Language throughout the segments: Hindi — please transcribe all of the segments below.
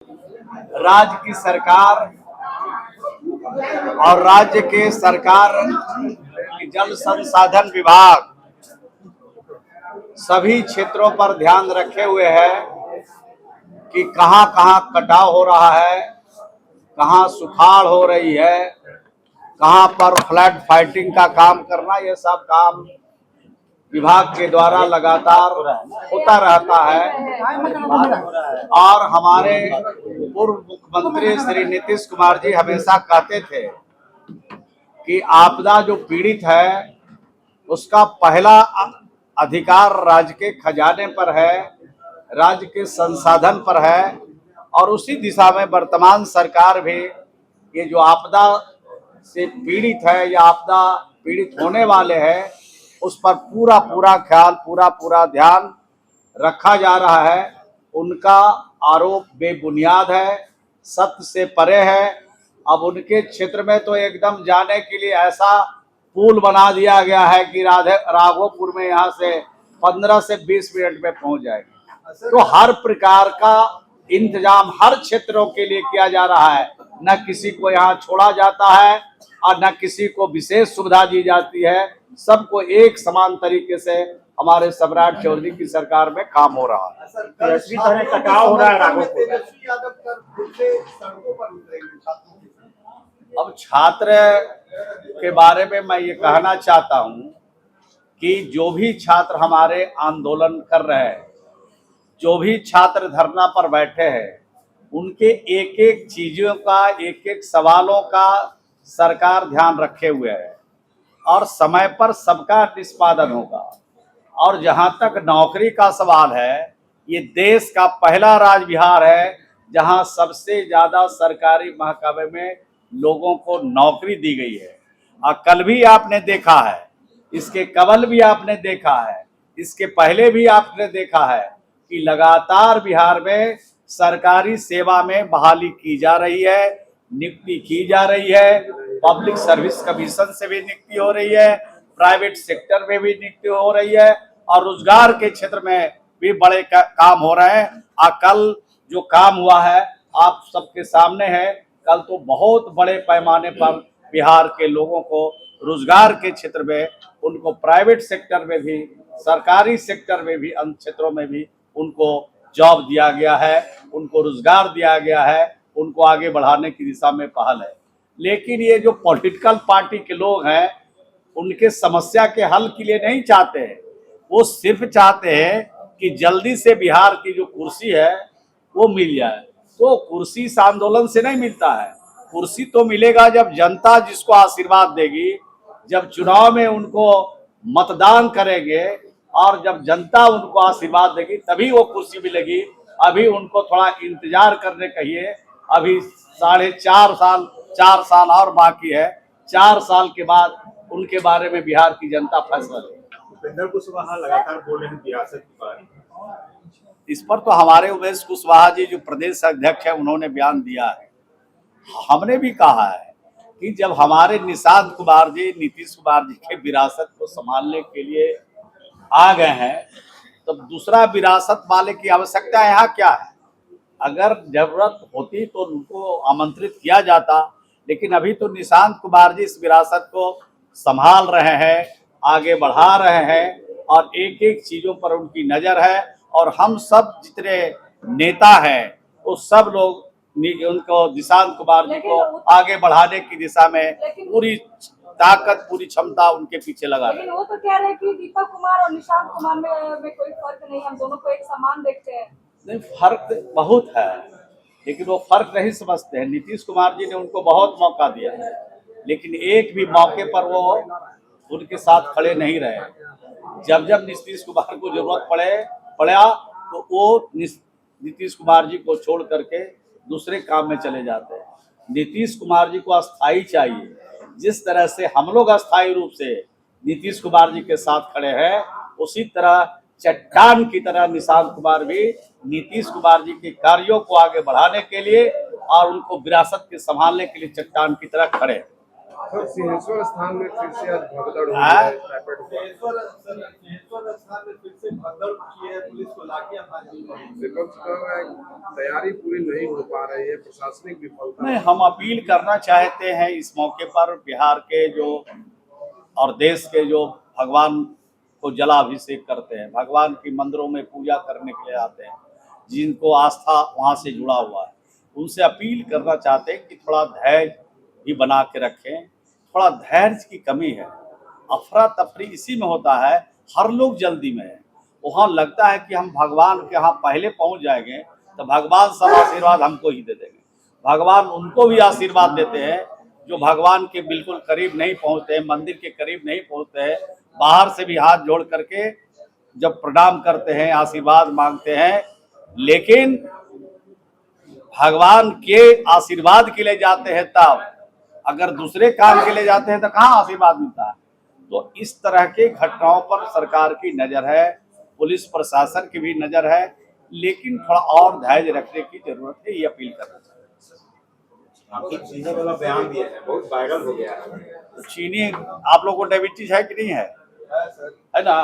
राज्य की सरकार और राज्य के सरकार की जल संसाधन विभाग सभी क्षेत्रों पर ध्यान रखे हुए है कि कहां कहां कटाव हो रहा है, कहां सुखाड़ हो रही है, कहां पर फ्लड फाइटिंग का काम करना, ये सब काम विभाग के द्वारा लगातार होता रहता है। और हमारे पूर्व मुख्यमंत्री श्री नीतीश कुमार जी हमेशा कहते थे कि आपदा जो पीड़ित है उसका पहला अधिकार राज्य के खजाने पर है, राज्य के संसाधन पर है। और उसी दिशा में वर्तमान सरकार भी ये जो आपदा से पीड़ित है या आपदा पीड़ित होने वाले हैं उस पर पूरा ख्याल, पूरा ध्यान रखा जा रहा है। उनका आरोप बेबुनियाद है, सत्य से परे है। अब उनके क्षेत्र में तो एकदम जाने के लिए ऐसा पुल बना दिया गया है कि राघोपुर में यहाँ से 15 से 20 मिनट में पहुंच जाएगी। तो हर प्रकार का इंतजाम हर क्षेत्रों के लिए किया जा रहा है। न किसी को यहाँ छोड़ा जाता है और न किसी को विशेष सुविधा दी जाती है। सबको एक समान तरीके से हमारे सम्राट चौधरी की सरकार में काम हो रहा है। कटाव हो रहा है। अब छात्र के बारे में मैं ये कहना चाहता हूँ कि जो भी छात्र हमारे आंदोलन कर रहे हैं, जो भी छात्र धरना पर बैठे हैं, उनके एक एक चीजों का, एक एक सवालों का सरकार ध्यान रखे हुए है और समय पर सबका निष्पादन होगा। और जहां तक नौकरी का सवाल है, ये देश का पहला राज्य बिहार है जहां सबसे ज्यादा सरकारी महकमे में लोगों को नौकरी दी गई है। और कल भी आपने देखा है, इसके कबल भी आपने देखा है, इसके पहले भी आपने देखा है कि लगातार बिहार में सरकारी सेवा में बहाली की जा रही है, नियुक्ति की जा रही है। पब्लिक सर्विस कमीशन से भी नियुक्ति हो रही है, प्राइवेट सेक्टर में भी नियुक्ति हो रही है और रोजगार के क्षेत्र में भी बड़े काम हो रहे हैं। कल जो काम हुआ है आप सबके सामने है। कल तो बहुत बड़े पैमाने पर बिहार के लोगों को रोजगार के क्षेत्र में, उनको प्राइवेट सेक्टर में भी, सरकारी सेक्टर में भी, अन्य क्षेत्रों में भी उनको जॉब दिया गया है, उनको रोजगार दिया गया है, उनको आगे बढ़ाने की दिशा में पहल है। लेकिन ये जो पॉलिटिकल पार्टी के लोग हैं, उनके समस्या के हल के लिए नहीं चाहते हैं, वो सिर्फ चाहते हैं कि जल्दी से बिहार की जो कुर्सी है वो मिल जाए। तो कुर्सी इस आंदोलन से नहीं मिलता है। कुर्सी तो मिलेगा जब जनता जिसको आशीर्वाद देगी, जब चुनाव में उनको मतदान करेंगे और जब जनता उनको आशीर्वाद देगी तभी वो कुर्सी मिलेगी। अभी उनको थोड़ा इंतजार करने कहिए। अभी 4 साल और बाकी है। 4 साल के बाद उनके बारे में बिहार की जनता फैसला लेगी। उपेंद्र कुशवाहा लगातार बोल रहे हैं रियासत के बारे में। इस पर तो हमारे उमेश कुशवाहा जी जो प्रदेश अध्यक्ष है उन्होंने बयान दिया है। हमने भी कहा है कि जब हमारे निशांत कुमार जी नीतीश कुमार जी के विरासत को संभालने के लिए आ गए हैं, तो दूसरा विरासत वाले की आवश्यकता यहाँ क्या है? अगर जरूरत होती तो उनको आमंत्रित किया जाता, लेकिन अभी तो निशांत कुमार जी इस विरासत को संभाल रहे हैं, आगे बढ़ा रहे हैं और एक एक चीजों पर उनकी नजर है। और हम सब जितने नेता हैं वो सब लोग उनको निशांत कुमार जी को आगे बढ़ाने की दिशा में पूरी ताकत, पूरी क्षमता उनके पीछे लगा। लेकिन वो तो कह रहे हैं कि दीपक कुमार और निशांत कुमार में कोई फर्क नहीं, हम दोनों को एक समान देखते हैं। नहीं, फर्क बहुत है, लेकिन वो फर्क नहीं समझते हैं। नीतीश कुमार जी ने उनको बहुत मौका दिया है, लेकिन एक भी मौके पर वो उनके साथ खड़े नहीं रहे। जब जब नीतीश कुमार को जरूरत पड़ा तो वो नीतीश कुमार जी को छोड़ करके दूसरे काम में चले जाते हैं। नीतीश कुमार जी को अस्थाई चाहिए। जिस तरह से हम लोग अस्थाई रूप से नीतीश कुमार जी के साथ खड़े हैं, उसी तरह चट्टान की तरह निशांत कुमार भी नीतीश कुमार जी के कार्यों को आगे बढ़ाने के लिए और उनको विरासत के संभालने के लिए चट्टान की तरह खड़े हैं। सर सिंहेश्वर स्थान में फिर से आज भगदड़ हुई हाँ? है, रैपिड हुआ। स्थान में फिर से भगदड़ की है, पुलिस को लाके विपक्ष कह रहा है तैयारी पूरी नहीं हो पा रही है, प्रशासनिक विफलता। नहीं, हम अपील करना चाहते हैं इस मौके पर बिहार के जो और देश के जो भगवान को जलाभिषेक करते हैं, भगवान की मंदिरों में पूजा करने के लिए आते हैं, जिनको आस्था वहाँ से जुड़ा हुआ है, उनसे अपील करना चाहते हैं कि थोड़ा धैर्य भी बना के रखें। थोड़ा धैर्य की कमी है, अफरा तफरी इसी में होता है, हर लोग जल्दी में है। वहाँ लगता है कि हम भगवान के यहाँ पहले पहुँच जाएंगे तो भगवान सब आशीर्वाद हमको ही दे देंगे। भगवान उनको भी आशीर्वाद देते हैं जो भगवान के बिल्कुल करीब नहीं पहुँचते हैं, मंदिर के करीब नहीं पहुँचते हैं, बाहर से भी हाथ जोड़ करके जब प्रणाम करते हैं, आशीर्वाद मांगते हैं, लेकिन भगवान के आशीर्वाद के लिए जाते हैं तब, अगर दूसरे काम के लिए जाते हैं तो कहाँ आशीर्वाद मिलता है। तो इस तरह के घटनाओं पर सरकार की नज़र है, पुलिस प्रशासन की भी नज़र है, लेकिन थोड़ा और धैर्य रखने की जरूरत है, ये अपील करना चाहिए। आपकी चीनी वाला बयान दिया है, बहुत वायरल हो गया है। चीनी आप लोगों को डायबिटीज है कि नहीं है? है ना?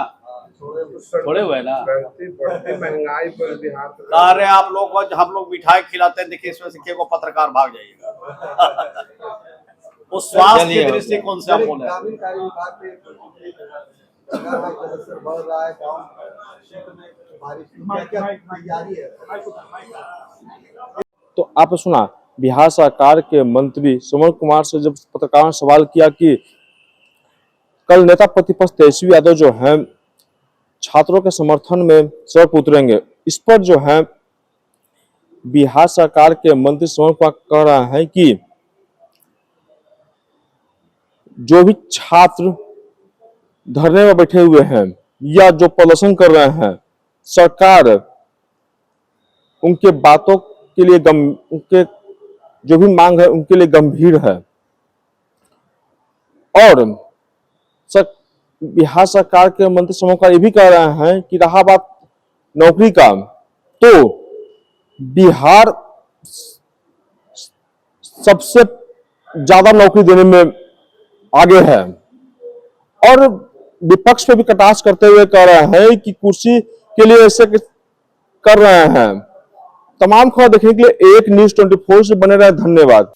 थोड़े हुए ना। बढ़ती महंगाई पर बिहार कह रहे आप लोग को, हम लोग मिठाई खिलाते हैं, देखिए इसमें से को पत्रकार भाग जाइएगा। वो स्वास्थ्य के दृष्टिकोण से हम बोले ग्रामीण कार्य विभाग के गंगा में जलस्तर बढ़ रहा है, गांव क्षेत्र में बारिश की क्या तैयारी है? तो आपने सुना बिहार सरकार के मंत्री श्रवण कुमार से जब पत्रकारों ने सवाल किया कि कल नेता प्रतिपक्ष तेजस्वी यादव जो है छात्रों के समर्थन में सड़क पर उतरेंगे, इस पर जो है बिहार सरकार के मंत्री श्रवण कुमार कह रहे हैं कि जो भी छात्र धरने में बैठे हुए हैं या जो प्रदर्शन कर रहे हैं, सरकार उनके बातों के लिए उनके जो भी मांग है उनके लिए गंभीर है। और बिहार सरकार के मंत्री श्रवण कुमार ये भी कह रहे हैं कि रहा बात नौकरी का, तो बिहार सबसे ज्यादा नौकरी देने में आगे है। और विपक्ष पे भी कटाक्ष करते हुए कह रहे हैं कि कुर्सी के लिए ऐसे कर रहे हैं। तमाम खबर देखने के लिए एक न्यूज़ 24 से बने रहे। धन्यवाद।